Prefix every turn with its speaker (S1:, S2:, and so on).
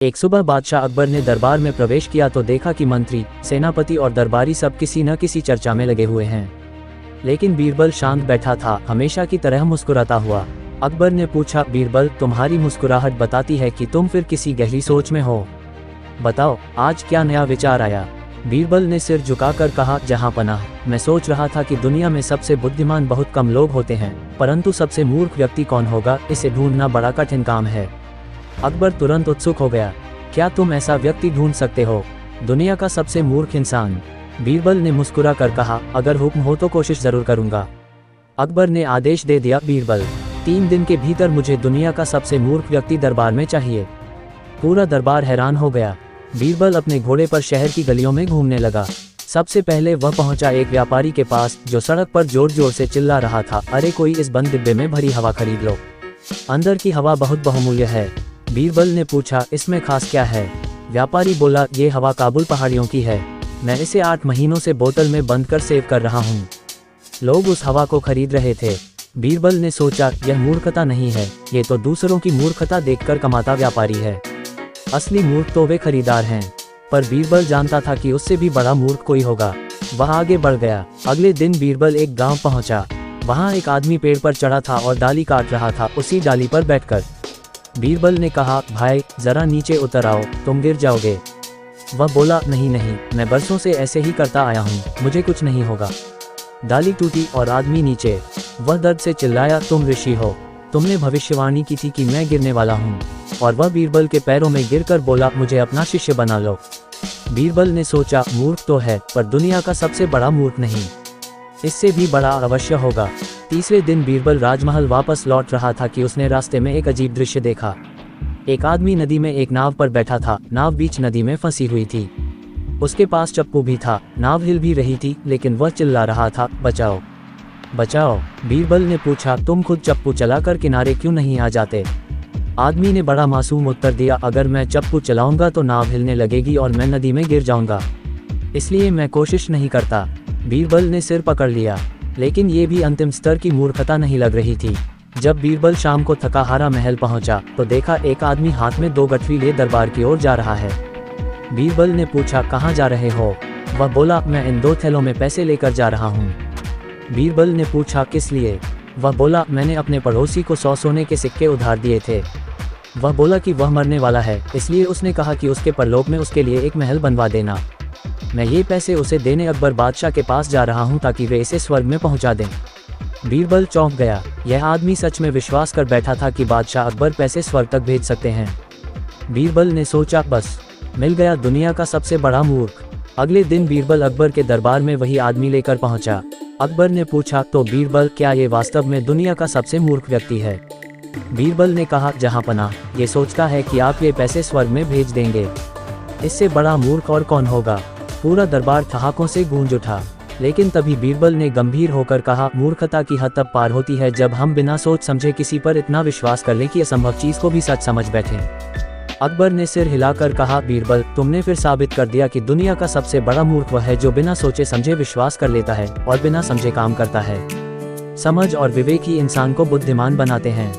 S1: एक सुबह बादशाह अकबर ने दरबार में प्रवेश किया तो देखा कि मंत्री, सेनापति और दरबारी सब किसी न किसी चर्चा में लगे हुए हैं। लेकिन बीरबल शांत बैठा था, हमेशा की तरह मुस्कुराता हुआ। अकबर ने पूछा, बीरबल, तुम्हारी मुस्कुराहट बताती है कि तुम फिर किसी गहरी सोच में हो। बताओ, आज क्या नया विचार आया? बीरबल ने सिर झुकाकर कहा, जहां पनाह, मैं सोच रहा था कि दुनिया में सबसे बुद्धिमान बहुत कम लोग होते हैं, परंतु सबसे मूर्ख व्यक्ति कौन होगा, इसे ढूंढना बड़ा कठिन काम है। अकबर तुरंत उत्सुक हो गया। क्या तुम ऐसा व्यक्ति ढूंढ सकते हो? दुनिया का सबसे मूर्ख इंसान? बीरबल ने मुस्कुरा कर कहा, अगर हुक्म हो तो कोशिश जरूर करूंगा। अकबर ने आदेश दे दिया, बीरबल, 3 दिन के भीतर मुझे दुनिया का सबसे मूर्ख व्यक्ति दरबार में चाहिए। पूरा दरबार हैरान हो गया। बीरबल अपने घोड़े पर शहर की गलियों में घूमने लगा। सबसे पहले वह पहुंचा एक व्यापारी के पास, जो सड़क पर जोर जोर से चिल्ला रहा था, अरे कोई इस बंद डिब्बे में भरी हवा खरीद लो, अंदर की हवा बहुत बहुमूल्य है। बीरबल ने पूछा, इसमें खास क्या है? व्यापारी बोला, ये हवा काबुल पहाड़ियों की है, मैं इसे 8 महीनों से बोतल में बंद कर सेव कर रहा हूँ। लोग उस हवा को खरीद रहे थे। बीरबल ने सोचा, यह मूर्खता नहीं है, ये तो दूसरों की मूर्खता देखकर कमाता व्यापारी है। असली मूर्ख तो वे खरीदार हैं। पर बीरबल जानता था कि उससे भी बड़ा मूर्ख कोई होगा। वह आगे बढ़ गया। अगले दिन बीरबल एक गांव पहुंचा। वहां एक आदमी पेड़ पर चढ़ा था और डाली काट रहा था, उसी डाली पर बैठकर। बीरबल ने कहा, भाई जरा नीचे उतर आओ, तुम गिर जाओगे। वह बोला, नहीं नहीं, मैं बरसों से ऐसे ही करता आया हूँ, मुझे कुछ नहीं होगा। डाली टूटी और आदमी नीचे। वह दर्द से चिल्लाया, तुम ऋषि हो, तुमने भविष्यवाणी की थी कि मैं गिरने वाला हूँ। और वह बीरबल के पैरों में गिरकर बोला, मुझे अपना शिष्य बना लो। बीरबल ने सोचा, मूर्ख तो है, पर दुनिया का सबसे बड़ा मूर्ख नहीं, इससे भी बड़ा अवश्य होगा। तीसरे दिन बीरबल राजमहल वापस लौट रहा था कि उसने रास्ते में एक अजीब दृश्य देखा। एक आदमी नदी में एक नाव पर बैठा था। नाव बीच नदी में फंसी हुई थी। उसके पास चप्पू भी था। नाव हिल भी रही थी, लेकिन वह चिल्ला रहा था, बचाओ बचाओ। बीरबल ने पूछा, तुम खुद चप्पू चलाकर किनारे क्यों नहीं आ जाते? आदमी ने बड़ा मासूम उत्तर दिया, अगर मैं चप्पू चलाऊंगा तो नाव हिलने लगेगी और मैं नदी में गिर जाऊंगा, इसलिए मैं कोशिश नहीं करता। बीरबल ने सिर पकड़ लिया। लेकिन ये भी अंतिम स्तर की मूर्खता नहीं लग रही थी। जब बीरबल शाम को थका हारा महल पहुंचा तो देखा एक आदमी हाथ में 2 गठरी लिए दरबार की ओर जा रहा है। बीरबल ने पूछा, कहाँ जा रहे हो? वह बोला, मैं इन 2 थैलों में पैसे लेकर जा रहा हूँ। बीरबल ने पूछा, किस लिए? वह बोला, मैंने अपने पड़ोसी को 100 सोने के सिक्के उधार दिए थे। वह बोला कि वह मरने वाला है, इसलिए उसने कहा कि उसके परलोक में उसके लिए एक महल बनवा देना। मैं ये पैसे उसे देने अकबर बादशाह के पास जा रहा हूँ ताकि वे इसे स्वर्ग में पहुँचा दें। बीरबल चौंक गया। यह आदमी सच में विश्वास कर बैठा था कि बादशाह अकबर पैसे स्वर्ग तक भेज सकते हैं। बीरबल ने सोचा, बस मिल गया दुनिया का सबसे बड़ा मूर्ख। अगले दिन बीरबल अकबर के दरबार में वही आदमी लेकर पहुंचा। अकबर ने पूछा, तो बीरबल, क्या ये वास्तव में दुनिया का सबसे मूर्ख व्यक्ति है? बीरबल ने कहा, जहां पनाह, ये सोचता है कि आप ये पैसे स्वर्ग में भेज देंगे, इससे बड़ा मूर्ख और कौन होगा? पूरा दरबार ठहाकों से गूंज उठा। लेकिन तभी बीरबल ने गंभीर होकर कहा, मूर्खता की हद तब पार होती है जब हम बिना सोच समझे किसी पर इतना विश्वास कर लें कि असंभव चीज को भी सच समझ बैठें। अकबर ने सिर हिलाकर कहा, बीरबल, तुमने फिर साबित कर दिया कि दुनिया का सबसे बड़ा मूर्ख वह है जो बिना सोचे समझे विश्वास कर लेता है और बिना समझे काम करता है। समझ और विवेक ही इंसान को बुद्धिमान बनाते हैं।